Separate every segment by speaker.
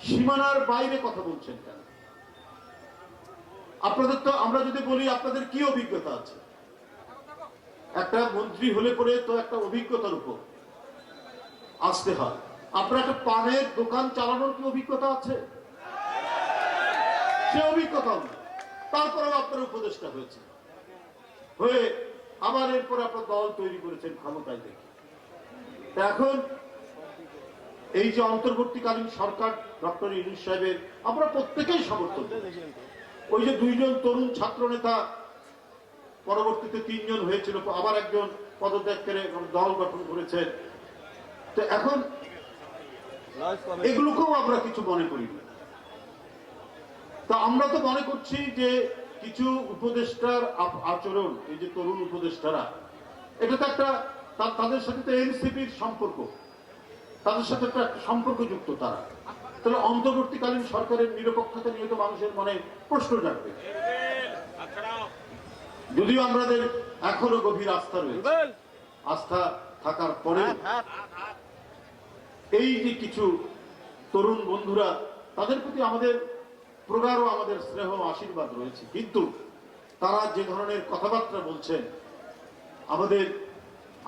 Speaker 1: সীমানার বাইরে কথা বলছেন কেন? আপনাদের তো, আমরা যদি বলি আপনাদের কি অভিজ্ঞতা আছে, একটা মন্ত্রী হলে পরে তো একটা অভিজ্ঞতার উপর আসতে হয়। আপনার একটা পানের দোকান চালানোর কি অভিজ্ঞতা আছে? সে অভিজ্ঞতাও নেই, তারপরেও আপনার উপদেষ্টা হয়েছে, হয়ে আবার এরপরে আপনার দল তৈরি করেছেন ক্ষমতায় দেখে। এখন এই যে অন্তর্বর্তীকালীন সরকার ডক্টর ইউনূস সাহেবের আমরা প্রত্যেকেই সমর্থন করি। ওই যে 2 জন তরুণ ছাত্র নেতা, পরবর্তীতে 3 জন হয়েছিল, আবার একজন পদত্যাগ করে দল গঠন করেছেন। তো এখন এগুলোকেও আমরা কিছু মনে করি না। তা আমরা তো মনে করছি যে কিছু উপদেষ্টার আচরণ, এই যে তরুণ উপদেষ্টারা, এটা তো একটা তাদের সাথে তো এনসিপির সম্পর্ক, তাদের সাথে একটা সম্পর্ক যুক্ত তারা। তাহলে অন্তর্বর্তীকালীন সরকারের নিরপেক্ষতা নিয়ে তো মানুষের মনে প্রশ্ন জাগবে। যদিও আমাদের এখনো গভীর আস্থা রয়েছে, আস্থা থাকার পরে এই যে কিছু তরুণ বন্ধুরা, তাদের প্রতি আমাদের প্রগাঢ় আমাদের স্নেহ আশীর্বাদ রয়েছে, কিন্তু তারা যে ধরনের কথাবার্তা বলছেন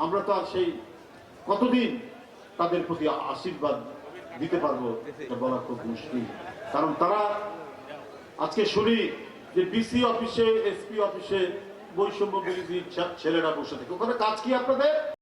Speaker 1: আমরা তো আর সেই কতদিন তাদের প্রতি আশীর্বাদ দিতে পারবো বলা খুব মুশকিল। কারণ তারা আজকে শুনি যে ডিসি অফিসে, এসপি অফিসে বৈষম্য বিরোধী ছেলেরা বসে থাকে, ওখানে কাজ কি আপনাদের?